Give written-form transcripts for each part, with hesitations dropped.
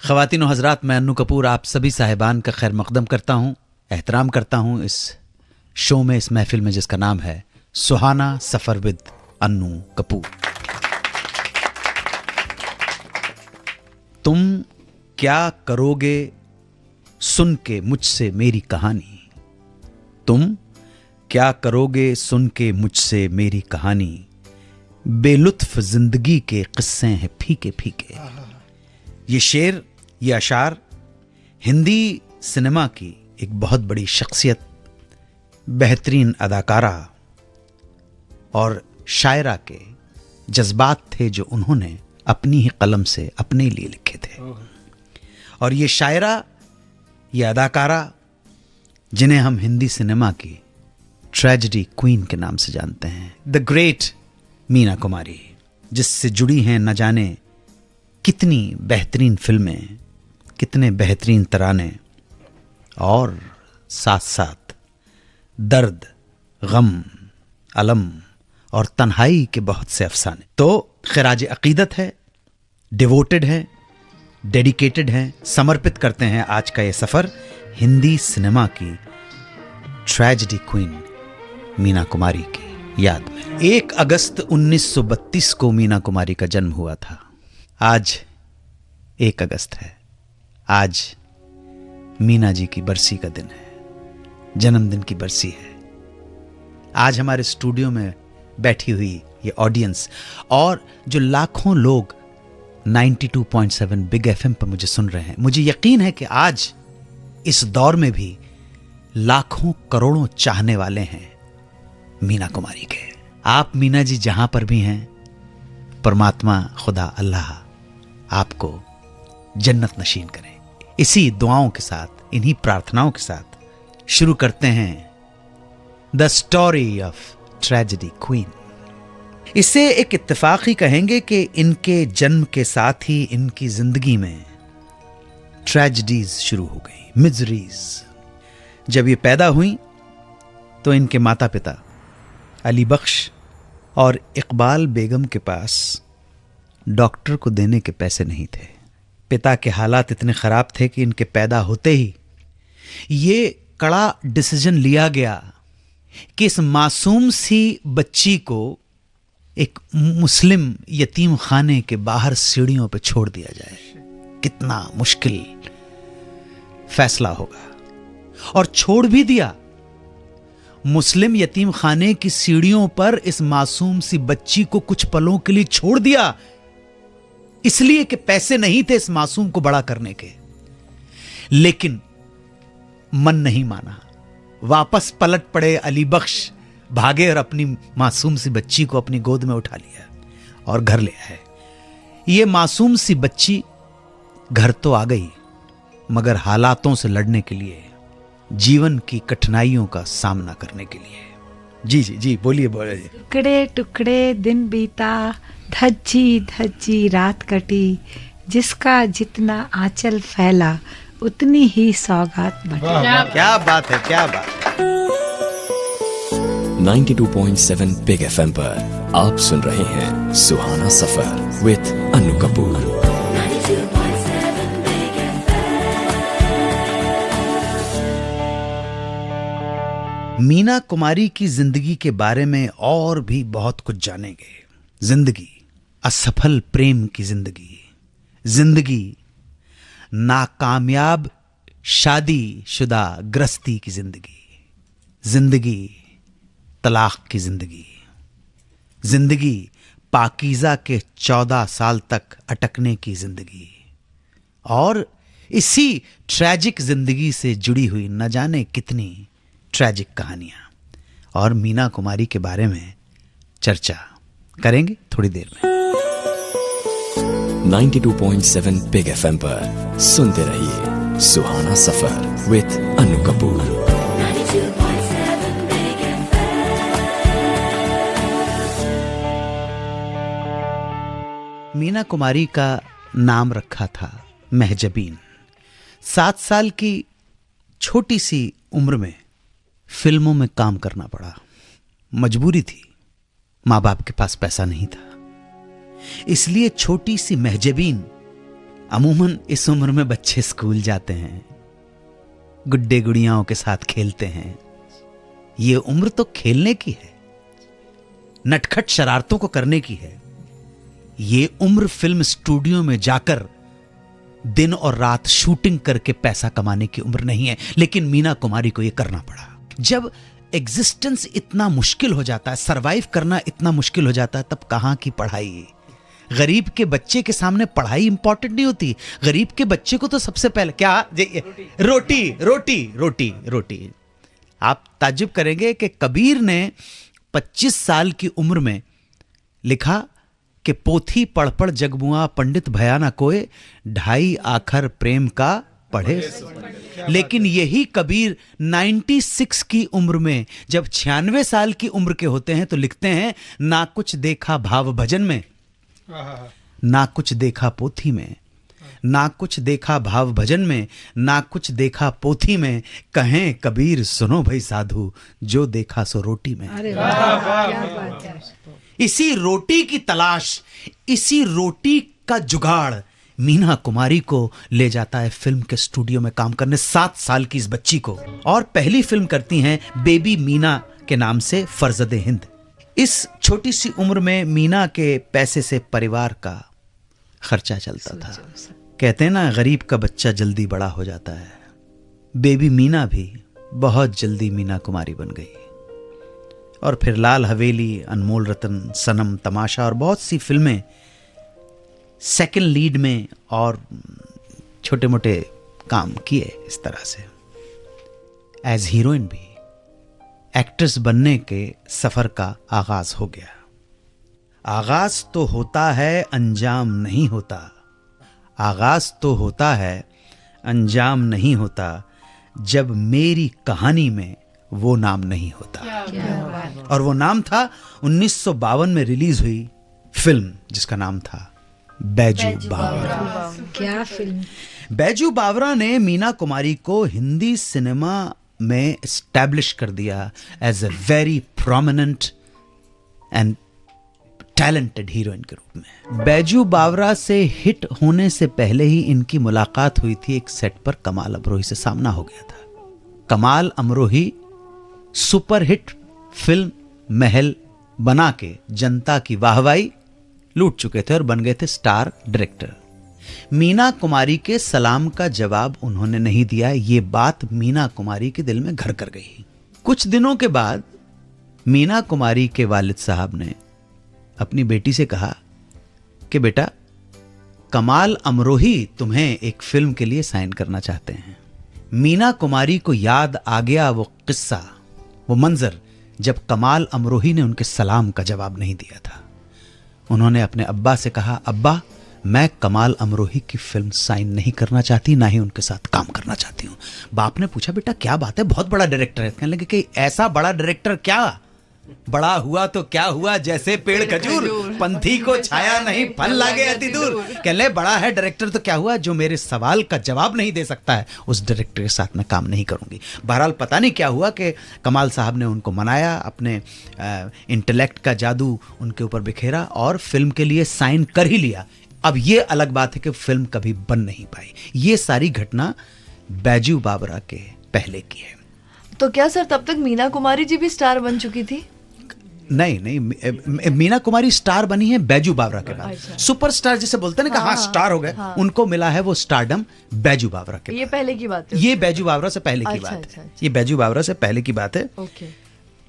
ख़वातीन और हज़रात, मैं अन्नू कपूर आप सभी साहिबान का खैर मकदम करता हूँ, एहतराम करता हूँ इस शो में, इस महफिल में जिसका नाम है सुहाना सफ़र विद अन्नू कपूर। तुम क्या करोगे सुन के मुझसे मेरी कहानी, तुम क्या करोगे सुन के मुझसे मेरी कहानी, बेलुत्फ जिंदगी के किस्से हैं फीके फीके। ये शेर, ये अशार हिंदी सिनेमा की एक बहुत बड़ी शख्सियत, बेहतरीन अदाकारा और शायरा के जज्बात थे जो उन्होंने अपनी ही कलम से अपने लिए लिखे थे। और ये शायरा, ये अदाकारा जिन्हें हम हिंदी सिनेमा की ट्रेजेडी क्वीन के नाम से जानते हैं, द ग्रेट मीना कुमारी, जिससे जुड़ी हैं न जाने कितनी बेहतरीन फिल्में, कितने बेहतरीन तराने और साथ साथ दर्द, गम, अलम और तन्हाई के बहुत से अफसाने। तो खिराज अकीदत है, डिवोटेड है, डेडिकेटेड है, समर्पित करते हैं आज का ये सफ़र हिंदी सिनेमा की ट्रेजेडी क्वीन मीना कुमारी की याद में। 1 अगस्त 1932 को मीना कुमारी का जन्म हुआ था। आज 1 अगस्त है, आज मीना जी की बरसी का दिन है, जन्मदिन की बरसी है। आज हमारे स्टूडियो में बैठी हुई ये ऑडियंस और जो लाखों लोग 92.7 बिग एफएम पर मुझे सुन रहे हैं, मुझे यकीन है कि आज इस दौर में भी लाखों करोड़ों चाहने वाले हैं मीना कुमारी के। आप मीना जी जहां पर भी हैं, परमात्मा खुदा अल्लाह आपको जन्नत नशीन करें। इसी दुआओं के साथ, इन्हीं प्रार्थनाओं के साथ शुरू करते हैं the story of tragedy queen. इसे एक इत्तेफाक ही कहेंगे कि इनके जन्म के साथ ही इनकी जिंदगी में ट्रेजेडीज शुरू हो गई, मिजरीज। जब ये पैदा हुई तो इनके माता पिता अली बख्श और इकबाल बेगम के पास डॉक्टर को देने के पैसे नहीं थे। पिता के हालात इतने खराब थे कि इनके पैदा होते ही ये कड़ा डिसीजन लिया गया कि इस मासूम सी बच्ची को एक मुस्लिम यतीम खाने के बाहर सीढ़ियों पर छोड़ दिया जाए। कितना मुश्किल फैसला होगा, और छोड़ भी दिया। मुस्लिम यतीम खाने की सीढ़ियों पर इस मासूम सी बच्ची को कुछ पलों के लिए छोड़ दिया, इसलिए कि पैसे नहीं थे इस मासूम को बड़ा करने के। लेकिन मन नहीं माना, वापस पलट पड़े अली बख्श, भागे और अपनी मासूम सी बच्ची को अपनी गोद में उठा लिया और घर ले आए। ये मासूम सी बच्ची घर तो आ गई, मगर हालातों से लड़ने के लिए, जीवन की कठिनाइयों का सामना करने के लिए। जी जी जी, बोलिए बोलिए। टुकड़े टुकड़े दिन बीता, धज्जी धज्जी रात कटी, जिसका जितना आंचल फैला उतनी ही सौगात बटी। क्या बात है, क्या बात है। 92.7 बिग एफएम पर आप सुन रहे हैं सुहाना सफर विद अन्नू कपूर। मीना कुमारी की जिंदगी के बारे में और भी बहुत कुछ जानेंगे। जिंदगी असफल प्रेम की जिंदगी, जिंदगी नाकामयाब शादी शुदा गृहस्थी की जिंदगी, जिंदगी तलाक की जिंदगी, जिंदगी पाकीज़ा के 14 साल तक अटकने की जिंदगी, और इसी ट्रैजिक जिंदगी से जुड़ी हुई न जाने कितनी ट्रैजिक कहानियां। और मीना कुमारी के बारे में चर्चा करेंगे थोड़ी देर में। 92.7 बिग एफएम पर सुनते रहिए सुहाना सफर विद अन्नू कपूर। मीना कुमारी का नाम रखा था महजबीन। 7 साल की छोटी सी उम्र में फिल्मों में काम करना पड़ा, मजबूरी थी, माँ बाप के पास पैसा नहीं था, इसलिए छोटी सी महजबीन अमूमन इस उम्र में बच्चे स्कूल जाते हैं, गुड्डे गुड़ियाओं के साथ खेलते हैं। ये उम्र तो खेलने की है, नटखट शरारतों को करने की है। ये उम्र फिल्म स्टूडियो में जाकर दिन और रात शूटिंग करके पैसा कमाने की उम्र नहीं है। लेकिन मीना कुमारी को यह करना पड़ा। जब एग्जिस्टेंस इतना मुश्किल हो जाता है, सरवाइव करना इतना मुश्किल हो जाता है, तब कहां की पढ़ाई। गरीब के बच्चे के सामने पढ़ाई इंपॉर्टेंट नहीं होती। गरीब के बच्चे को तो सबसे पहले क्या, रोटी रोटी रोटी रोटी। आप ताज्जुब करेंगे कि कबीर ने 25 साल की उम्र में लिखा कि पोथी पढ़ पढ़ जगमुआ पंडित भया ना कोय, 2.5 आखर प्रेम का पढ़े। लेकिन यही कबीर 96 की उम्र में, जब 96 साल की उम्र के होते हैं, तो लिखते हैं, ना कुछ देखा भाव भजन में, ना कुछ देखा पोथी में, ना कुछ देखा भाव भजन में, ना कुछ देखा पोथी में, कहें कबीर सुनो भाई साधु, जो देखा सो रोटी में। अरे वाह, क्या बात है। इसी रोटी की तलाश, इसी रोटी का जुगाड़ मीना कुमारी को ले जाता है फिल्म के स्टूडियो में काम करने, 7 साल की इस बच्ची को। और पहली फिल्म करती हैं बेबी मीना के नाम से, फरजदे हिंद। इस छोटी सी उम्र में मीना के पैसे से परिवार का खर्चा चलता था। कहते हैं ना, गरीब का बच्चा जल्दी बड़ा हो जाता है। बेबी मीना भी बहुत जल्दी मीना कुमारी बन गई। और फिर लाल हवेली, अनमोल रतन, सनम, तमाशा और बहुत सी फिल्में सेकंड लीड में और छोटे मोटे काम किए। इस तरह से एज हीरोइन भी एक्ट्रेस बनने के सफर का आगाज हो गया। आगाज तो होता है, अंजाम नहीं होता। आगाज तो होता है, अंजाम नहीं होता, जब मेरी कहानी में वो नाम नहीं होता। और वो नाम था 1952 में रिलीज हुई फिल्म, जिसका नाम था बैजू बावरा। क्या फिल्म। बैजू बावरा ने मीना कुमारी को हिंदी सिनेमा में एस्टैब्लिश कर दिया as a very prominent and talented heroine के रूप में। बैजू बावरा से हिट होने से पहले ही इनकी मुलाकात हुई थी एक सेट पर, कमाल अमरोही से सामना हो गया था। कमाल अमरोही सुपरहिट फिल्म महल बना के जनता की वाहवाही लूट चुके थे और बन गए थे स्टार डायरेक्टर। मीना कुमारी के सलाम का जवाब उन्होंने नहीं दिया। ये बात मीना कुमारी के दिल में घर कर गई। कुछ दिनों के बाद मीना कुमारी के वालिद साहब ने अपनी बेटी से कहा कि बेटा, कमाल अमरोही तुम्हें एक फिल्म के लिए साइन करना चाहते हैं। मीना कुमारी को याद आ गया वो किस्सा, वो मंजर, जब कमाल अमरोही ने उनके सलाम का जवाब नहीं दिया था। उन्होंने अपने अब्बा से कहा, अब्बा, मैं कमाल अमरोही की फिल्म साइन नहीं करना चाहती, ना ही उनके साथ काम करना चाहती हूँ। बाप ने पूछा, बेटा क्या बात है, बहुत बड़ा डायरेक्टर है। कहने लगे कि ऐसा बड़ा डायरेक्टर क्या, बड़ा हुआ तो क्या हुआ, जैसे पेड़ खजूर, पंथी को छाया नहीं फल लागे अति दूर। कह ले, बड़ा है डायरेक्टर तो क्या हुआ, जो मेरे सवाल का जवाब नहीं दे सकता है, उस डायरेक्टर के साथ मैं काम नहीं करूंगी। बहरहाल पता नहीं क्या हुआ कि कमाल साहब ने उनको मनाया, अपने इंटेलेक्ट का जादू उनके ऊपर बिखेरा और फिल्म के लिए साइन कर ही लिया। अब ये अलग बात है कि फिल्म कभी बन नहीं पाई। ये सारी घटना बैजू बावरा के पहले की है। तो क्या सर तब तक मीना कुमारी जी भी स्टार बन चुकी थी? नहीं, मीना कुमारी स्टार बनी है बैजू बावरा के बाद। सुपरस्टार जिसे बोलते हैं ना, हाँ, स्टार हो गए, उनको मिला है वो स्टारडम बैजू बावरा के बाद। ये पहले की बात है? ये बैजू बावरा से पहले की बात है। ये बैजू बावरा से पहले की बात है।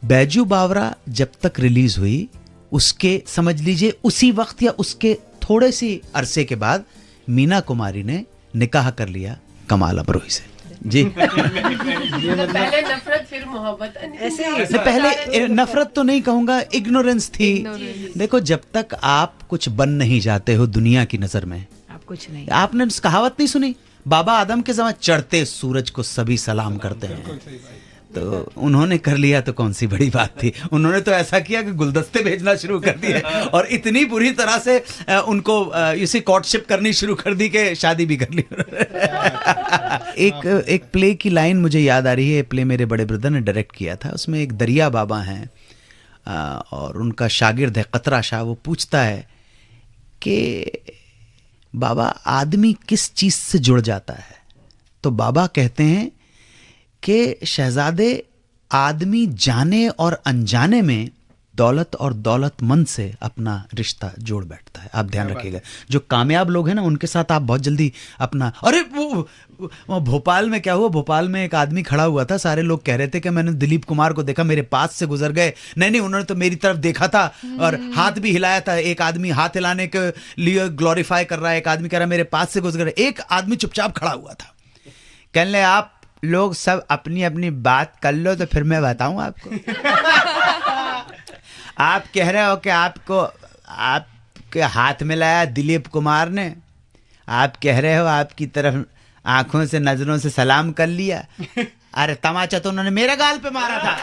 बैजू बावरा जब तक रिलीज हुई, उसके समझ लीजिए उसी वक्त या उसके थोड़े सी अरसे के बाद मीना कुमारी ने निकाह कर लिया कमाल अमरोही से। जी पहले नफरत फिर मोहब्बत, ऐसे ही पहले नफरत तो नहीं कहूंगा, इग्नोरेंस थी। देखो, जब तक आप कुछ बन नहीं जाते हो दुनिया की नजर में, आप कुछ नहीं। आपने कहावत नहीं सुनी, बाबा आदम के समय चढ़ते सूरज को सभी सलाम करते हैं। तो उन्होंने कर लिया तो कौन सी बड़ी बात थी। उन्होंने तो ऐसा किया कि गुलदस्ते भेजना शुरू कर दिए और इतनी बुरी तरह से उनको इसी कॉर्टशिप करनी शुरू कर दी कि शादी भी कर ली। एक प्ले की लाइन मुझे याद आ रही है। प्ले मेरे बड़े ब्रदर ने डायरेक्ट किया था। उसमें एक दरिया बाबा हैं और उनका शागिर्द है कतरा शाह। वो पूछता है कि बाबा आदमी किस चीज से जुड़ जाता है? तो बाबा कहते हैं कि शहजादे, आदमी जाने और अनजाने में दौलत और दौलतमंद से अपना रिश्ता जोड़ बैठता है। आप ध्यान रखिएगा, जो कामयाब लोग हैं ना, उनके साथ आप बहुत जल्दी अपना। अरे वो भोपाल में क्या हुआ, भोपाल में एक आदमी खड़ा हुआ था, सारे लोग कह रहे थे कि मैंने दिलीप कुमार को देखा, मेरे पास से गुजर गए। नहीं, उन्होंने तो मेरी तरफ देखा था और हाथ भी हिलाया था। एक आदमी हाथ हिलाने के लिए ग्लोरीफाई कर रहा है, एक आदमी कह रहा है मेरे पास से गुजर गए। एक आदमी चुपचाप खड़ा हुआ था। कहने लगे, आप लोग सब अपनी अपनी बात कर लो तो फिर मैं बताऊं आपको। आप कह रहे हो कि आपको आपके हाथ में लाया दिलीप कुमार ने, आप कह रहे हो आपकी तरफ आंखों से नजरों से सलाम कर लिया। अरे तमाचा तो उन्होंने मेरे गाल पे मारा था।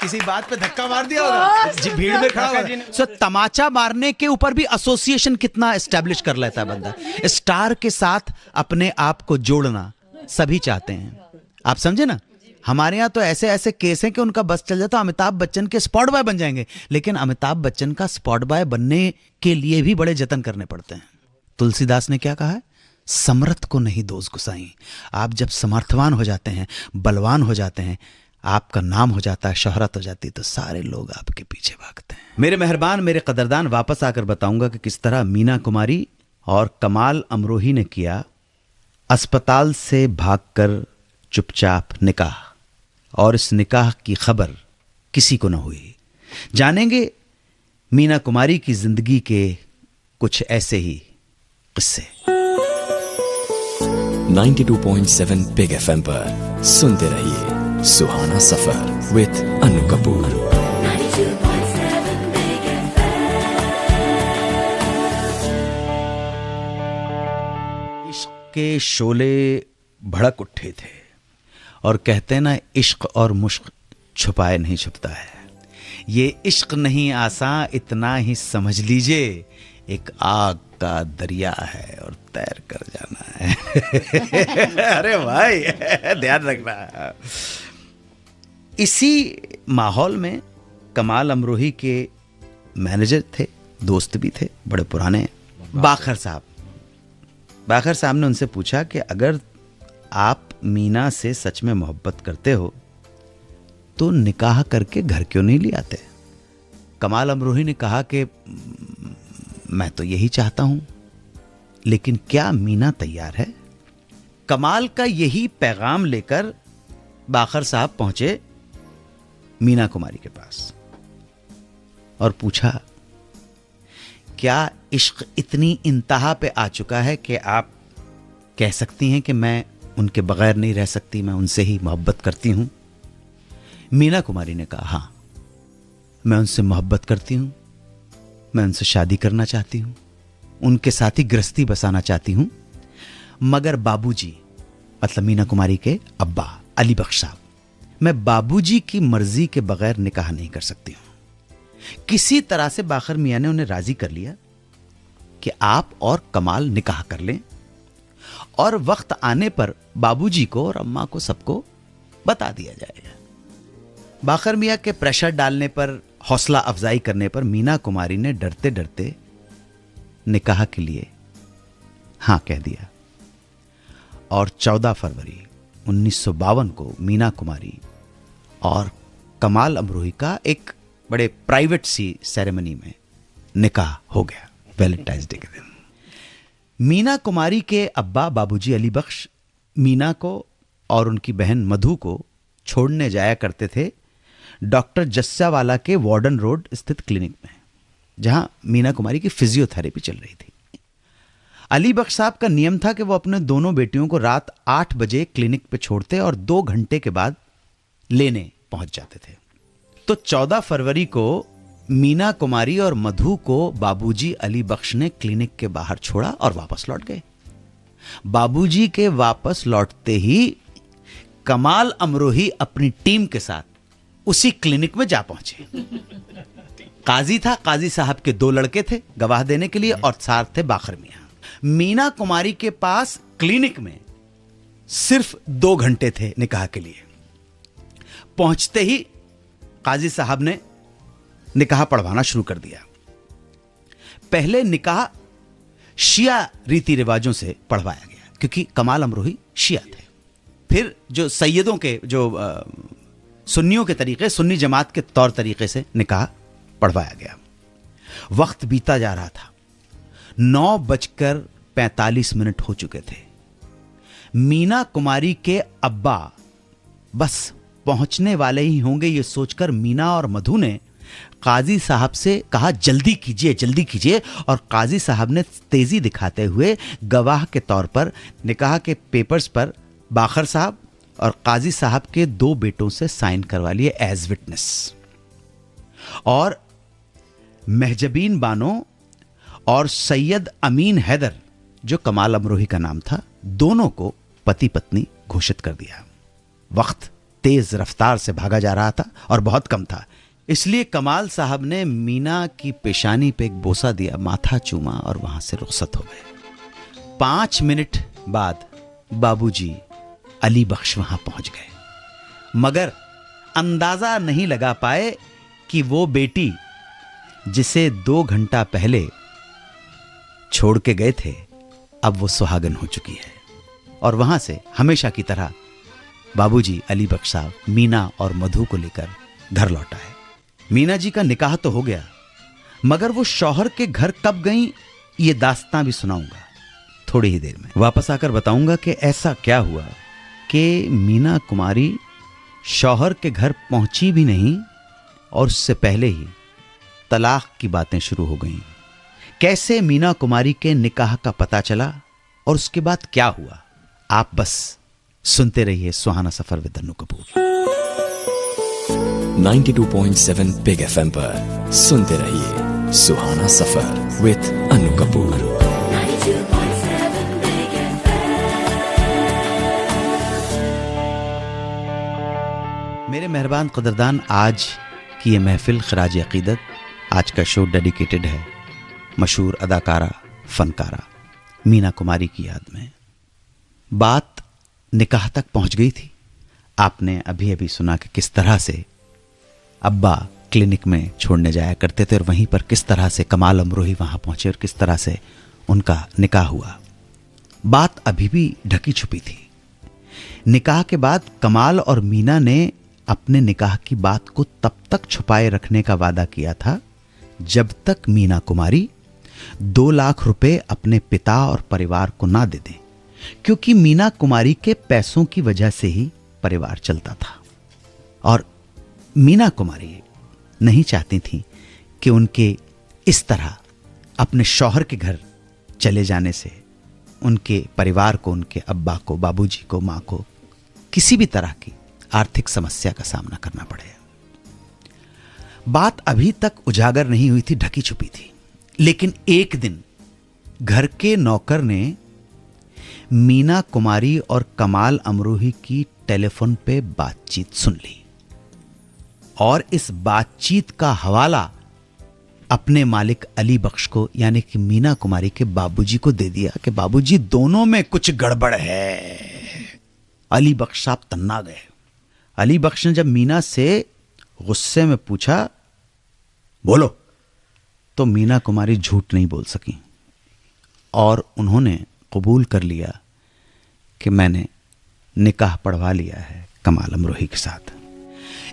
किसी बात पे धक्का मार दिया होगा, भीड़ में खड़ा होगा। सो तमाचा मारने के ऊपर भी एसोसिएशन कितना एस्टेब्लिश कर लेता है बंदा। स्टार के साथ अपने आप को जोड़ना सभी चाहते हैं, आप समझे ना। हमारे यहाँ तो ऐसे ऐसे केस हैं कि उनका बस चल जाता, अमिताभ बच्चन के स्पॉट बॉय बन जाएंगे, लेकिन अमिताभ बच्चन का स्पॉट बॉय बनने के लिए भी बड़े जतन करने पड़ते हैं। तुलसीदास ने क्या कहा है? समर्थ को नहीं दोष गुसाई। आप जब समर्थवान हो जाते हैं, बलवान हो जाते हैं, आपका नाम हो जाता है, शोहरत हो जाती है, तो सारे लोग आपके पीछे भागते हैं। मेरे मेहरबान, मेरे कदरदान, वापस आकर बताऊंगा कि किस तरह मीना कुमारी और कमाल अमरोही ने किया अस्पताल से भागकर चुपचाप निकाह, और इस निकाह की खबर किसी को न हुई। जानेंगे मीना कुमारी की जिंदगी के कुछ ऐसे ही किस्से। 92.7 बिग एफएम पर सुनते रहिए सुहाना सफर विद अनु कपूर। इश्क के शोले भड़क उठे थे, और कहते हैं ना, इश्क और मुश्क छुपाए नहीं छुपता है। ये इश्क नहीं आसान, इतना ही समझ लीजिए, एक आग का दरिया है और तैर कर जाना है। अरे भाई, ध्यान रखना। इसी माहौल में कमाल अमरोही के मैनेजर थे, दोस्त भी थे, बड़े पुराने, बाखर साहब ने उनसे पूछा कि अगर आप मीना से सच में मोहब्बत करते हो तो निकाह करके घर क्यों नहीं ले आते? कमाल अमरोही ने कहा कि मैं तो यही चाहता हूं, लेकिन क्या मीना तैयार है? कमाल का यही पैगाम लेकर बाखर साहब पहुंचे मीना कुमारी के पास और पूछा, क्या इश्क इतनी इंतहा पे आ चुका है कि आप कह सकती हैं कि मैं उनके बगैर नहीं रह सकती, मैं उनसे ही मोहब्बत करती हूं? मीना कुमारी ने कहा, हां, मैं उनसे मोहब्बत करती हूं, मैं उनसे शादी करना चाहती हूं, उनके साथ ही गृहस्थी बसाना चाहती हूं, मगर बाबूजी, मतलब मीना कुमारी के अब्बा अली बख्श साहब, मैं बाबूजी की मर्जी के बगैर निकाह नहीं कर सकती हूं। किसी तरह से बाखर मियां ने उन्हें राजी कर लिया कि आप और कमाल निकाह कर लें, और वक्त आने पर बाबूजी को और अम्मा को सबको बता दिया जाएगा। बाखर मियां के प्रेशर डालने पर, हौसला अफजाई करने पर मीना कुमारी ने डरते डरते निकाह के लिए हां कह दिया, और 14 फरवरी 1952 को मीना कुमारी और कमाल अमरोही का एक बड़े प्राइवेट सी सेरेमनी में निकाह हो गया, वैलेंटाइंस डे के दिन। मीना कुमारी के अब्बा बाबूजी अली बख्श मीना को और उनकी बहन मधु को छोड़ने जाया करते थे डॉक्टर जस्सावाला के वार्डन रोड स्थित क्लिनिक में, जहां मीना कुमारी की फिजियोथेरेपी चल रही थी। अली बख्श साहब का नियम था कि वो अपने दोनों बेटियों को रात 8 बजे क्लिनिक पे छोड़ते और 2 घंटे के बाद लेने पहुंच जाते थे। तो 14 फरवरी को मीना कुमारी और मधु को बाबूजी अली बख्श ने क्लिनिक के बाहर छोड़ा और वापस लौट गए। बाबूजी के वापस लौटते ही कमाल अमरोही अपनी टीम के साथ उसी क्लिनिक में जा पहुंचे। काजी था, काजी साहब के 2 लड़के थे गवाह देने के लिए, और साथ थे बाखर मियां। मीना कुमारी के पास क्लिनिक में सिर्फ 2 घंटे थे निकाह के लिए। पहुंचते ही काजी साहब ने निकाह पढ़वाना शुरू कर दिया। पहले निकाह शिया रीति रिवाजों से पढ़वाया गया, क्योंकि कमाल अमरोही शिया थे। फिर जो सैयदों के जो सुन्नियों के तरीके, सुन्नी जमात के तौर तरीके से निकाह पढ़वाया गया। वक्त बीता जा रहा था, 9:45 हो चुके थे। मीना कुमारी के अब्बा बस पहुंचने वाले ही होंगे ये सोचकर मीना और मधु ने काजी साहब से कहा जल्दी कीजिए, और काजी साहब ने तेजी दिखाते हुए गवाह के तौर पर निकाह के पेपर्स पर बाखर साहब और काजी साहब के 2 बेटों से साइन करवा लिए एज विटनेस। और महजबीन बानो और सैयद अमीन हैदर, जो कमाल अमरोही का नाम था, दोनों को पति पत्नी घोषित कर दिया। वक्त तेज रफ्तार से भागा जा रहा था और बहुत कम था, इसलिए कमाल साहब ने मीना की पेशानी पे एक बोसा दिया, माथा चूमा और वहां से रुखसत हो गए। 5 मिनट बाद बाबूजी अली बख्श वहां पहुंच गए, मगर अंदाजा नहीं लगा पाए कि वो बेटी जिसे 2 घंटा पहले छोड़ के गए थे, अब वो सुहागन हो चुकी है। और वहां से हमेशा की तरह बाबूजी अली बख्श साहब मीना और मधु को लेकर घर लौटा है। मीना जी का निकाह तो हो गया, मगर वो शौहर के घर कब गईं, ये दास्तां भी सुनाऊंगा थोड़ी ही देर में। वापस आकर बताऊंगा कि ऐसा क्या हुआ कि मीना कुमारी शौहर के घर पहुंची भी नहीं और उससे पहले ही तलाक की बातें शुरू हो गईं। कैसे मीना कुमारी के निकाह का पता चला और उसके बाद क्या हुआ, आप बस सुनते रहिए Suhana Safar with Annu Kapoor. 92.7 big FM पर सुनते रहिए सुहाना सफर विद अन्नू कपूर। मेरे मेहरबान कदरदान, आज की ये महफिल खराज अकीदत, आज का शो डेडिकेटेड है मशहूर अदाकारा फनकारा मीना कुमारी की याद में। बात निकाह तक पहुंच गई थी। आपने अभी अभी सुना कि किस तरह से अब्बा क्लिनिक में छोड़ने जाया करते थे और वहीं पर किस तरह से कमाल अमरोही वहां पहुंचे और किस तरह से उनका निकाह हुआ। बात अभी भी ढकी छुपी थी। निकाह के बाद कमाल और मीना ने अपने निकाह की बात को तब तक छुपाए रखने का वादा किया था जब तक मीना कुमारी 2 लाख रुपए अपने पिता और परिवार को ना दे दें, क्योंकि मीना कुमारी के पैसों की वजह से ही परिवार चलता था और मीना कुमारी नहीं चाहती थी कि उनके इस तरह अपने शौहर के घर चले जाने से उनके परिवार को, उनके अब्बा को, बाबूजी को, मां को किसी भी तरह की आर्थिक समस्या का सामना करना पड़े। बात अभी तक उजागर नहीं हुई थी, ढकी छुपी थी। लेकिन एक दिन घर के नौकर ने मीना कुमारी और कमाल अमरोही की टेलीफोन पे बातचीत सुन ली और इस बातचीत का हवाला अपने मालिक अली बख्श को, यानी कि मीना कुमारी के बाबूजी को दे दिया कि बाबूजी दोनों में कुछ गड़बड़ है। अली बख्श साहब तन्ना गए। अली बख्श ने जब मीना से गुस्से में पूछा बोलो, तो मीना कुमारी झूठ नहीं बोल सकी और उन्होंने कबूल कर लिया कि मैंने निकाह पढ़वा लिया है कमाल अमरोही के साथ।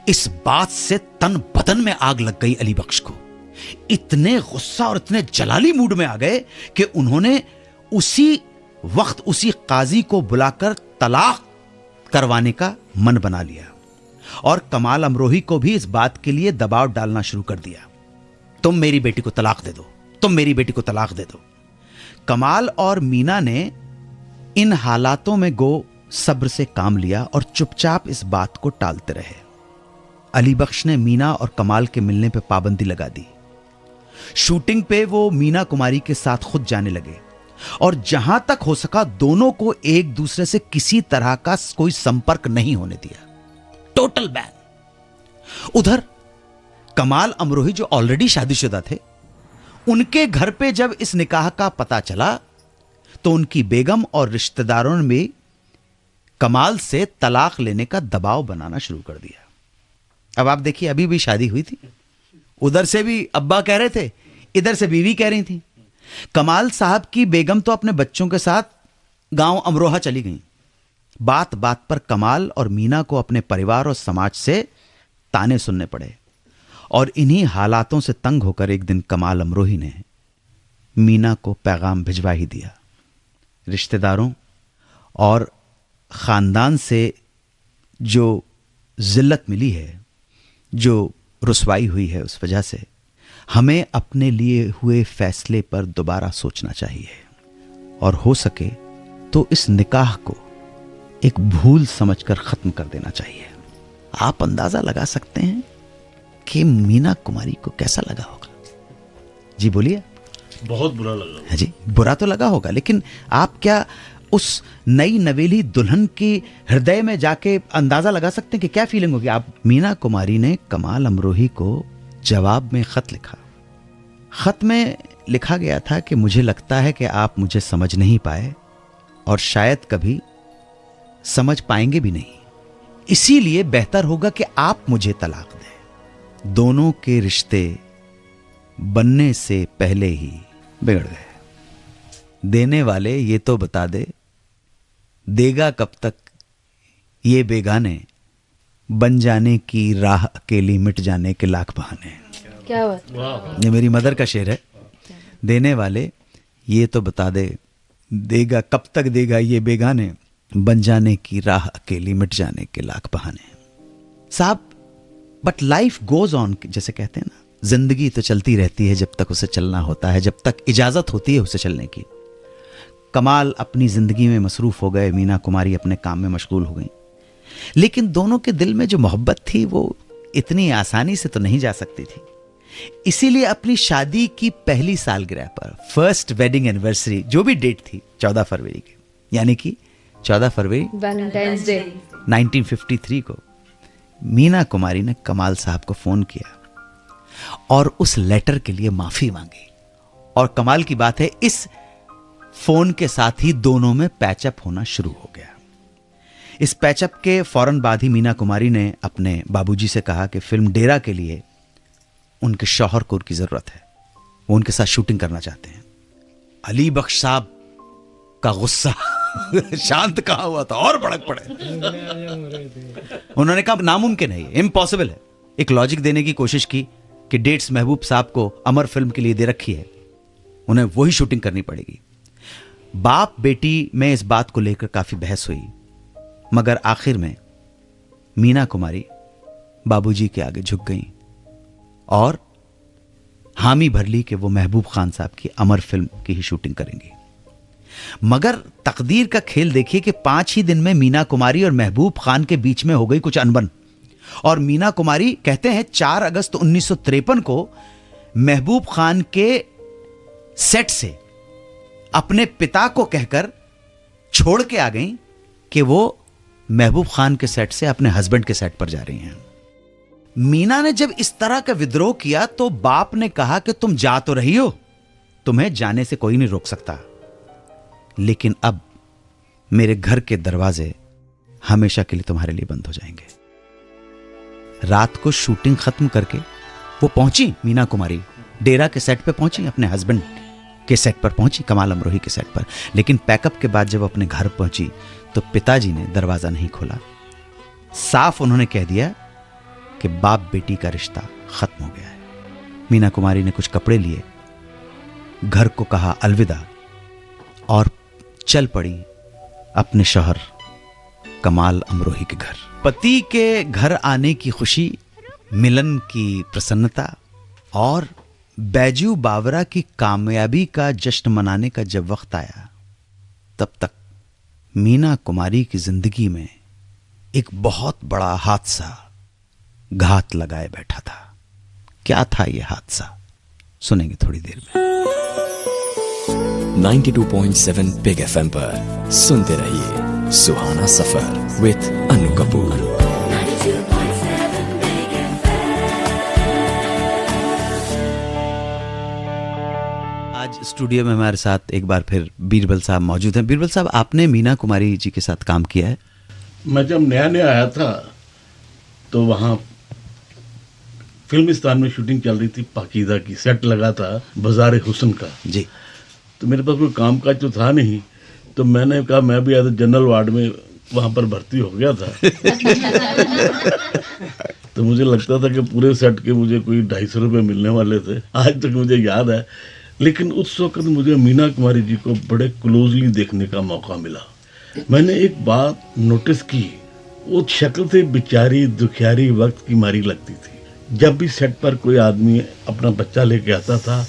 इस बात से तन बदन में आग लग गई अली बख्श को। इतने गुस्सा और इतने जलाली मूड में आ गए कि उन्होंने उसी वक्त उसी काजी को बुलाकर तलाक करवाने का मन बना लिया और कमाल अमरोही को भी इस बात के लिए दबाव डालना शुरू कर दिया। तुम मेरी बेटी को तलाक दे दो, तुम मेरी बेटी को तलाक दे दो। कमाल और मीना ने इन हालातों में गो सब्र से काम लिया और चुपचाप इस बात को टालते रहे। अली बख्श ने मीना और कमाल के मिलने पर पाबंदी लगा दी। शूटिंग पे वो मीना कुमारी के साथ खुद जाने लगे और जहां तक हो सका दोनों को एक दूसरे से किसी तरह का कोई संपर्क नहीं होने दिया, टोटल बैन। उधर कमाल अमरोही जो ऑलरेडी शादीशुदा थे, उनके घर पे जब इस निकाह का पता चला तो उनकी बेगम और रिश्तेदारों ने भी कमाल से तलाक लेने का दबाव बनाना शुरू कर दिया। अब आप देखिए, अभी भी शादी हुई थी, उधर से भी अब्बा कह रहे थे, इधर से बीवी कह रही थी। कमाल साहब की बेगम तो अपने बच्चों के साथ गांव अमरोहा चली गईं। बात बात पर कमाल और मीना को अपने परिवार और समाज से ताने सुनने पड़े और इन्हीं हालातों से तंग होकर एक दिन कमाल अमरोही ने मीना को पैगाम भिजवा ही दिया। रिश्तेदारों और खानदान से जो जिल्लत मिली है, जो रुसवाई हुई है, उस वजह से हमें अपने लिए हुए फैसले पर दोबारा सोचना चाहिए और हो सके तो इस निकाह को एक भूल समझकर खत्म कर देना चाहिए। आप अंदाजा लगा सकते हैं कि मीना कुमारी को कैसा लगा होगा? जी बोलिए। बहुत बुरा लगा। हाँ जी, बुरा तो लगा होगा, लेकिन आप क्या उस नई नवेली दुल्हन की हृदय में जाके अंदाजा लगा सकते हैं कि क्या फीलिंग होगी? आप मीना कुमारी ने कमाल अमरोही को जवाब में खत लिखा। खत में लिखा गया था कि मुझे लगता है कि आप मुझे समझ नहीं पाए और शायद कभी समझ पाएंगे भी नहीं, इसीलिए बेहतर होगा कि आप मुझे तलाक दें। दोनों के रिश्ते बनने से पहले ही बिगड़ गए। देने वाले ये तो बता दे, देगा कब तक ये बेगाने, बन जाने की राह अकेली, मिट जाने के लाख बहाने। क्या बात। ये मेरी मदर का शेर है। देने वाले ये तो बता दे, देगा कब तक देगा ये बेगाने, बन जाने की राह अकेली, मिट जाने के लाख बहाने। साहब, बट लाइफ गोज ऑन, जैसे कहते हैं ना, जिंदगी तो चलती रहती है जब तक उसे चलना होता है, जब तक इजाजत होती है उसे चलने की। कमाल अपनी जिंदगी में मसरूफ हो गए, मीना कुमारी अपने काम में मशगूल हो गई, लेकिन दोनों के दिल में जो मोहब्बत थी वो इतनी आसानी से तो नहीं जा सकती थी। इसीलिए अपनी शादी की पहली सालगिरह पर, फर्स्ट वेडिंग एनिवर्सरी, जो भी डेट थी 14 फरवरी की, यानी कि 14 फरवरी वैलेंटाइंस डे 1953 को मीना कुमारी ने कमाल साहब को फोन किया और उस लेटर के लिए माफी मांगी। और कमाल की बात है, इस फोन के साथ ही दोनों में पैचअप होना शुरू हो गया। इस पैचअप के फौरन बाद ही मीना कुमारी ने अपने बाबूजी से कहा कि फिल्म डेरा के लिए उनके शौहर को उनकी जरूरत है, वो उनके साथ शूटिंग करना चाहते हैं। अली बख्श साहब का गुस्सा शांत कहा हुआ था और भड़क पड़े। उन्होंने कहा नामुमकिन है, ये इम्पॉसिबल है। एक लॉजिक देने की कोशिश की कि डेट्स महबूब साहब को अमर फिल्म के लिए दे रखी है, उन्हें वही शूटिंग करनी पड़ेगी। बाप बेटी में इस बात को लेकर काफी बहस हुई, मगर आखिर में मीना कुमारी बाबूजी के आगे झुक गईं और हामी भर ली कि वो महबूब खान साहब की अमर फिल्म की ही शूटिंग करेंगी। मगर तकदीर का खेल देखिए कि 5 ही दिन में मीना कुमारी और महबूब खान के बीच में हो गई कुछ अनबन। और मीना कुमारी कहते हैं 4 अगस्त 1953 को महबूब खान के सेट से अपने पिता को कहकर छोड़ के आ गई कि वो महबूब खान के सेट से अपने हस्बैंड के सेट पर जा रही हैं। मीना ने जब इस तरह का विद्रोह किया तो बाप ने कहा कि तुम जा तो रही हो, तुम्हें जाने से कोई नहीं रोक सकता, लेकिन अब मेरे घर के दरवाजे हमेशा के लिए तुम्हारे लिए बंद हो जाएंगे। रात को शूटिंग खत्म करके वो पहुंची, मीना कुमारी डेरा के सेट पे पहुंची, अपने हस्बैंड के सेट पर पहुंची, कमाल अमरोही के सेट पर। लेकिन पैकअप के बाद जब अपने घर पहुंची तो पिताजी ने दरवाजा नहीं खोला। साफ उन्होंने कह दिया कि बाप बेटी का रिश्ता खत्म हो गया है। मीना कुमारी ने कुछ कपड़े लिए, घर को कहा अलविदा और चल पड़ी अपने शौहर कमाल अमरोही के घर। पति के घर आने की खुशी, मिलन की प्रसन्नता और बैजू बावरा की कामयाबी का जश्न मनाने का जब वक्त आया, तब तक मीना कुमारी की जिंदगी में एक बहुत बड़ा हादसा घात लगाए बैठा था। क्या था यह हादसा, सुनेंगे थोड़ी देर में। 92.7 बिग FM पर सुनते रहिए सुहाना सफर विद अनु कपूर। आज स्टूडियो में हमारे साथ एक बार फिर बीरबल साहब मौजूद हैं। बीरबल साहब, आपने मीना कुमारी जी के साथ काम किया है? मैं जब नया नया आया था तो वहाँ फिल्मिस्तान में शूटिंग चल रही थी, पाकीदा की सेट लगा था बाजार हुस्न का जी। तो मेरे पास कोई काम काज तो था नहीं, तो मैंने कहा मैं भी एज जनरल वार्ड में वहाँ पर भर्ती हो गया था। तो मुझे लगता था कि पूरे सेट के मुझे कोई 250 रुपये मिलने वाले थे, आज तक मुझे याद है। लेकिन उस वक्त मुझे मीना कुमारी जी को बड़े क्लोजली देखने का मौका मिला। मैंने एक बात नोटिस की, वो शक्ल से बेचारी दुखियारी वक्त की मारी लगती थी। जब भी सेट पर कोई आदमी अपना बच्चा लेके आता था,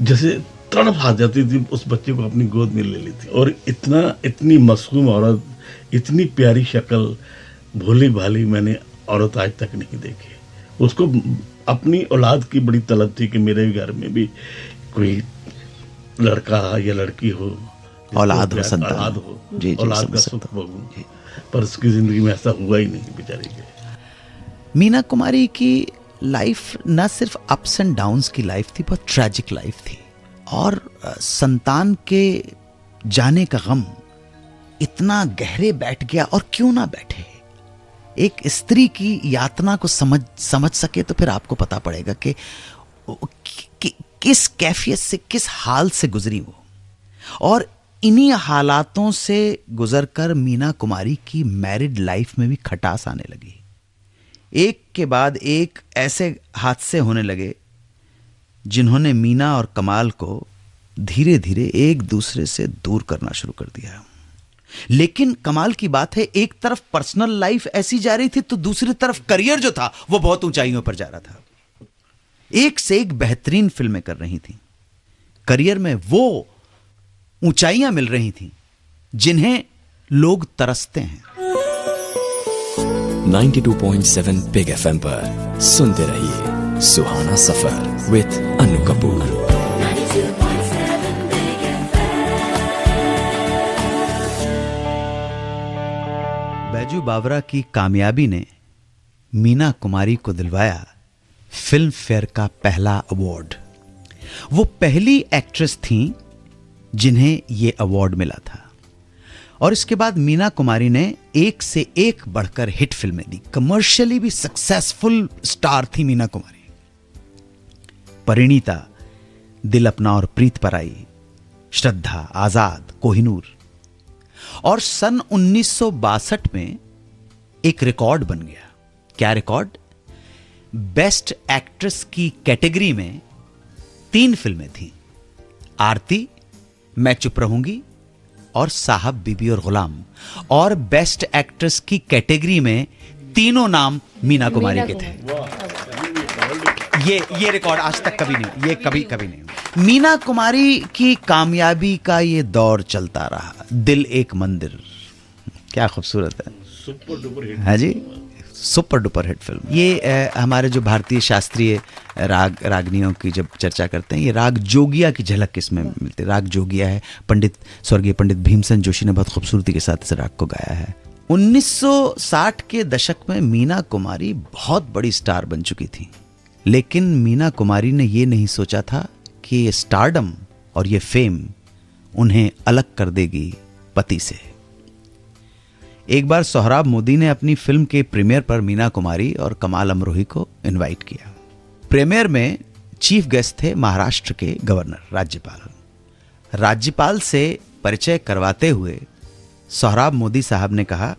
जैसे तड़प आ जाती थी, उस बच्चे को अपनी गोद में ले लेती। और इतनी मासूम औरत, इतनी प्यारी शक्ल, भोली भाली मैंने औरत आज तक नहीं देखी। उसको अपनी औलाद की बड़ी तलब थी कि मेरे घर में भी कोई लड़का या लड़की हो, औलाद हो, संतान औलाद हो, जी, औलाद का सुख भोगूं। पर उसकी जिंदगी में ऐसा हुआ ही नहीं बेचारी के। मीना कुमारी की लाइफ ना सिर्फ अप्स एंड डाउन्स की लाइफ थी, बहुत ट्रेजिक लाइफ थी। और संतान के जाने का गम इतना गहरे बैठ गया, और क्यों ना बैठे। एक स्त्री की यातना को समझ सके तो फिर आपको पता पड़ेगा कि किस कैफियत से, किस हाल से गुजरी वो। और इन्हीं हालातों से गुजरकर मीना कुमारी की मैरिड लाइफ में भी खटास आने लगी। एक के बाद एक ऐसे हादसे होने लगे जिन्होंने मीना और कमाल को धीरे धीरे एक दूसरे से दूर करना शुरू कर दिया। लेकिन कमाल की बात है, एक तरफ पर्सनल लाइफ ऐसी जा रही थी तो दूसरी तरफ करियर जो था वो बहुत ऊंचाइयों पर जा रहा था। एक से एक बेहतरीन फिल्में कर रही थी, करियर में वो ऊंचाइयां मिल रही थी जिन्हें लोग तरसते हैं। 92.7 बिग एफएम पर सुनते रहिए सुहाना सफर विद अनु कपूर। बैजू बावरा की कामयाबी ने मीना कुमारी को दिलवाया फिल्म फेयर का पहला अवार्ड। वो पहली एक्ट्रेस थीं जिन्हें यह अवार्ड मिला था। और इसके बाद मीना कुमारी ने एक से एक बढ़कर हिट फिल्में दी। कमर्शियली भी सक्सेसफुल स्टार थी मीना कुमारी। परिणीता, दिल अपना और प्रीत पराई, श्रद्धा, आजाद, कोहिनूर। और सन 1962 में एक रिकॉर्ड बन गया। क्या रिकॉर्ड? बेस्ट एक्ट्रेस की कैटेगरी में 3 फिल्में थीं, आरती, मैं चुप रहूंगी और साहब बीबी और गुलाम। और बेस्ट एक्ट्रेस की कैटेगरी में तीनों नाम मीना कुमारी के थे। ये रिकॉर्ड आज तक कभी नहीं, ये कभी नहीं। मीना कुमारी की कामयाबी का ये दौर चलता रहा। दिल एक मंदिर, क्या खूबसूरत है, सुपर डुपर हिट है जी, सुपर डुपर हिट फिल्म। ये हमारे जो भारतीय शास्त्रीय रागनियों की जब चर्चा करते हैं, ये राग जोगिया की झलक इसमें मिलती है। राग जोगिया है, स्वर्गीय पंडित भीमसेन जोशी ने बहुत खूबसूरती के साथ इस राग को गाया है। 1960 के दशक में मीना कुमारी बहुत बड़ी स्टार बन चुकी थी। लेकिन मीना कुमारी ने यह नहीं सोचा था कि ये स्टारडम और ये फेम उन्हें अलग कर देगी पति से। एक बार सोहराब मोदी ने अपनी फिल्म के प्रीमियर पर मीना कुमारी और कमाल अमरोही को इनवाइट किया। प्रीमियर में चीफ गेस्ट थे महाराष्ट्र के गवर्नर, राज्यपाल। राज्यपाल से परिचय करवाते हुए सोहराब मोदी साहब ने कहा,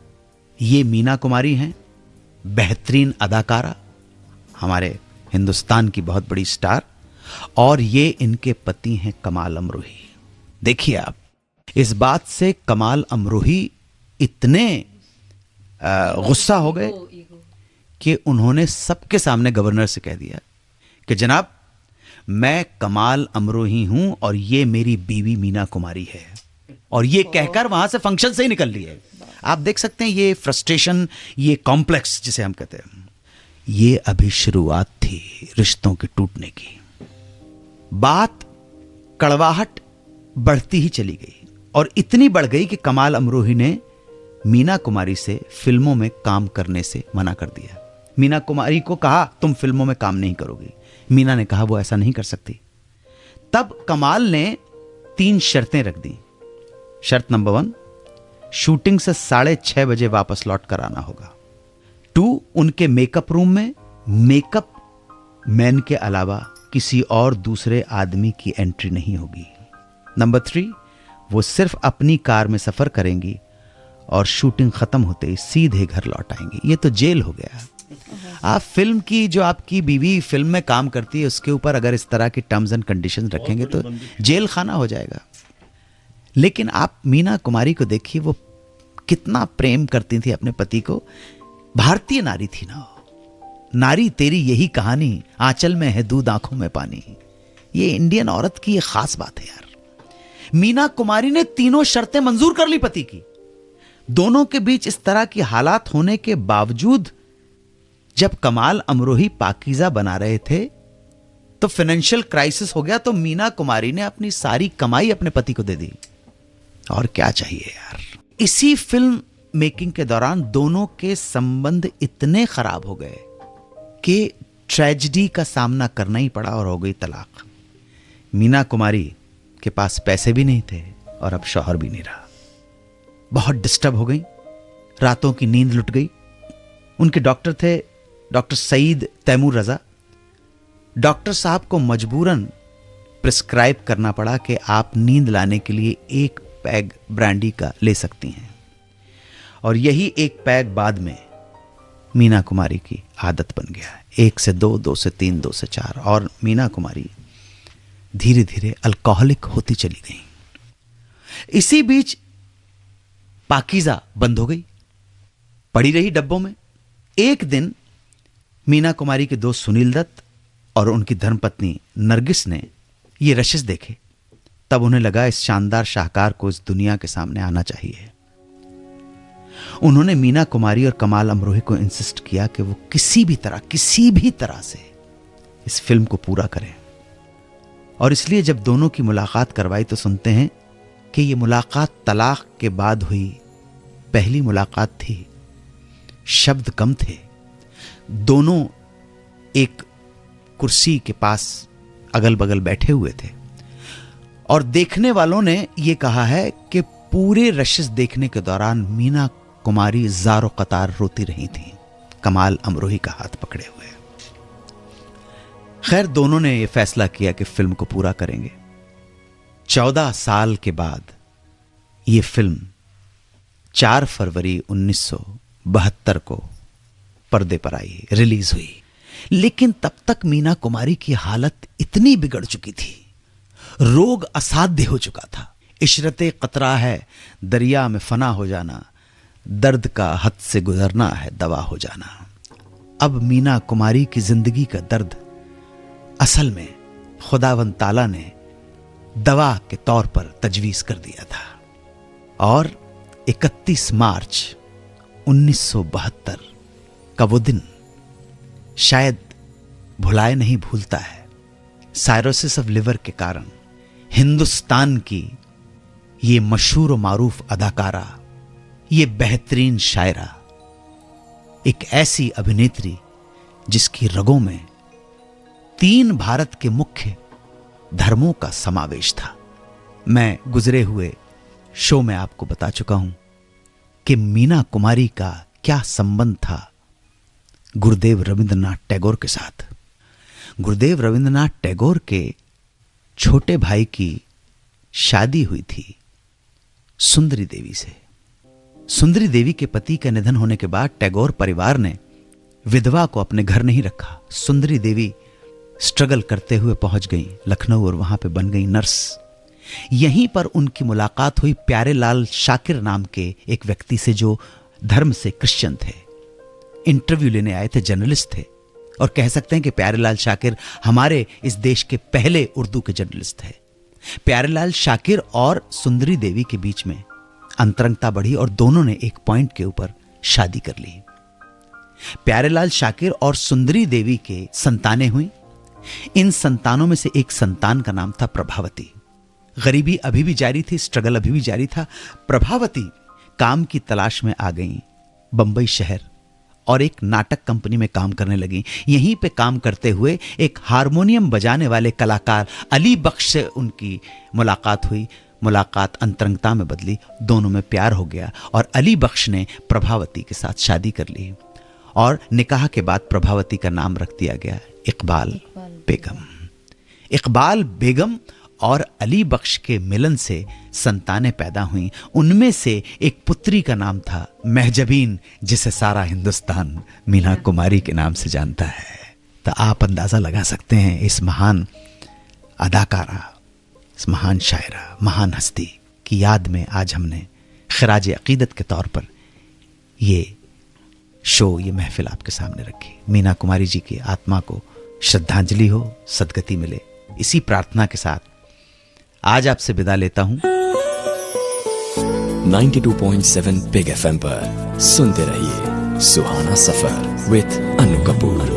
ये मीना कुमारी हैं, बेहतरीन अदाकारा, हमारे हिंदुस्तान की बहुत बड़ी स्टार, और ये इनके पति हैं कमाल अमरोही। देखिए आप, इस बात से कमाल अमरोही इतने गुस्सा हो गए कि उन्होंने सबके सामने गवर्नर से कह दिया कि जनाब, मैं कमाल अमरोही हूं और ये मेरी बीवी मीना कुमारी है। और ये कहकर वहां से फंक्शन से ही निकल लिए। आप देख सकते हैं ये फ्रस्ट्रेशन, ये कॉम्प्लेक्स जिसे हम कहते हैं। ये अभी शुरुआत थी रिश्तों के टूटने की। बात कड़वाहट बढ़ती ही चली गई और इतनी बढ़ गई कि कमाल अमरोही ने मीना कुमारी से फिल्मों में काम करने से मना कर दिया। मीना कुमारी को कहा, तुम फिल्मों में काम नहीं करोगी। मीना ने कहा वो ऐसा नहीं कर सकती। तब कमाल ने 3 शर्तें रख दी। शर्त नंबर 1, शूटिंग से 6:30 बजे वापस लौट कर आना होगा। 2, उनके मेकअप रूम में मेकअप मैन के अलावा किसी और दूसरे आदमी की एंट्री नहीं होगी। नंबर 3, वो सिर्फ अपनी कार में सफर करेंगी और शूटिंग खत्म होते ही सीधे घर लौट आएंगी। ये तो जेल हो गया। आप फिल्म की, जो आपकी बीवी फिल्म में काम करती है, उसके ऊपर अगर इस तरह की टर्म्स एंड कंडीशंस रखेंगे तो जेल खाना हो जाएगा। लेकिन आप मीना कुमारी को देखिए, वो कितना प्रेम करती थी अपने पति को। भारतीय नारी थी ना, नारी तेरी यही कहानी, आंचल में है दूध आंखों में पानी। ये इंडियन औरत की एक खास बात है यार। मीना कुमारी ने तीनों शर्तें मंजूर कर ली पति की। दोनों के बीच इस तरह की हालात होने के बावजूद जब कमाल अमरोही पाकीज़ा बना रहे थे तो फाइनेंशियल क्राइसिस हो गया, तो मीना कुमारी ने अपनी सारी कमाई अपने पति को दे दी। और क्या चाहिए यार। इसी फिल्म मेकिंग के दौरान दोनों के संबंध इतने खराब हो गए कि ट्रेजेडी का सामना करना ही पड़ा और हो गई तलाक। मीना कुमारी के पास पैसे भी नहीं थे और अब शौहर भी नहीं रहा। बहुत डिस्टर्ब हो गई, रातों की नींद लुट गई। उनके डॉक्टर थे डॉक्टर सईद तैमूर रजा। डॉक्टर साहब को मजबूरन प्रिस्क्राइब करना पड़ा कि आप नींद लाने के लिए 1 पैग ब्रांडी का ले सकती हैं। और यही 1 पैग बाद में मीना कुमारी की आदत बन गया। 1 से 2, 2 से 3, 2 से 4, और मीना कुमारी धीरे धीरे अल्कोहलिक होती चली गई। इसी बीच पाकीज़ा बंद हो गई, पड़ी रही डब्बों में। एक दिन मीना कुमारी के दोस्त सुनील दत्त और उनकी धर्मपत्नी नरगिस ने ये रशिस देखे। तब उन्हें लगा इस शानदार शाहकार को इस दुनिया के सामने आना चाहिए। उन्होंने मीना कुमारी और कमाल अमरोही को इंसिस्ट किया कि वो किसी भी तरह से इस फिल्म को पूरा करें। और इसलिए जब दोनों की मुलाकात करवाई तो सुनते हैं कि ये मुलाकात तलाक के बाद हुई पहली मुलाकात थी। शब्द कम थे, दोनों एक कुर्सी के पास अगल बगल बैठे हुए थे और देखने वालों ने यह कहा है कि पूरे रशिस देखने के दौरान मीना कुमारी ज़ारो कतार रोती रही थी, कमाल अमरोही का हाथ पकड़े हुए। खैर, दोनों ने यह फैसला किया कि फिल्म को पूरा करेंगे। 14 साल के बाद यह फिल्म 4 फरवरी 1972 को पर्दे पर आई, रिलीज हुई। लेकिन तब तक मीना कुमारी की हालत इतनी बिगड़ चुकी थी, रोग असाध्य हो चुका था। इशरते कतरा है दरिया में फना हो जाना, दर्द का हद से गुजरना है दवा हो जाना। अब मीना कुमारी की जिंदगी का दर्द असल में खुदावंद ताला ने दवा के तौर पर तजवीज कर दिया था। और 31 मार्च 1972 का वो दिन शायद भुलाए नहीं भूलता है। साइरोसिस ऑफ लिवर के कारण हिंदुस्तान की ये मशहूर और मारूफ अदाकारा, ये बेहतरीन शायरा, एक ऐसी अभिनेत्री जिसकी रगों में 3 भारत के मुख्य धर्मों का समावेश था। मैं गुजरे हुए शो में आपको बता चुका हूं कि मीना कुमारी का क्या संबंध था गुरुदेव रविंद्रनाथ टैगोर के साथ। गुरुदेव रविंद्रनाथ टैगोर के छोटे भाई की शादी हुई थी सुंदरी देवी से। सुंदरी देवी के पति के निधन होने के बाद टैगोर परिवार ने विधवा को अपने घर नहीं रखा। सुंदरी देवी स्ट्रगल करते हुए पहुंच गई लखनऊ और वहां पे बन गई नर्स। यहीं पर उनकी मुलाकात हुई प्यारेलाल शाकिर नाम के एक व्यक्ति से जो धर्म से क्रिश्चियन थे, इंटरव्यू लेने आए थे, जर्नलिस्ट थे। और कह सकते हैं कि प्यारेलाल शाकिर हमारे इस देश के पहले उर्दू के जर्नलिस्ट थे। प्यारेलाल शाकिर और सुंदरी देवी के बीच में अंतरंगता बढ़ी और दोनों ने एक पॉइंट के ऊपर शादी कर ली। प्यारेलाल शाकिर और सुंदरी देवी के संतानें हुई। इन संतानों में से एक संतान का नाम था प्रभावती। गरीबी अभी भी जारी थी, स्ट्रगल अभी भी जारी था। प्रभावती काम की तलाश में आ गई बंबई शहर और एक नाटक कंपनी में काम करने लगी। यहीं पे काम करते हुए एक हारमोनियम बजाने वाले कलाकार अली बख्श से उनकी मुलाकात हुई। मुलाकात अंतरंगता में बदली, दोनों में प्यार हो गया और अली बख्श ने प्रभावती के साथ शादी कर ली और निकाह के बाद प्रभावती का नाम रख दिया गया इकबाल बेगम। इकबाल बेगम और अली बख्श के मिलन से संतानें पैदा हुईं। उनमें से एक पुत्री का नाम था महजबीन, जिसे सारा हिंदुस्तान मीना कुमारी के नाम से जानता है। तो आप अंदाज़ा लगा सकते हैं इस महान अदाकारा, इस महान शायरा, महान हस्ती की याद में आज हमने खराज अकीदत के तौर पर ये शो, ये महफिल आपके सामने रखी। मीना कुमारी जी की आत्मा को श्रद्धांजलि हो, सद्गति मिले, इसी प्रार्थना के साथ आज आपसे विदा लेता हूं। 92.7 बिग FM पर सुनते रहिए सुहाना सफर विद अनु कपूर।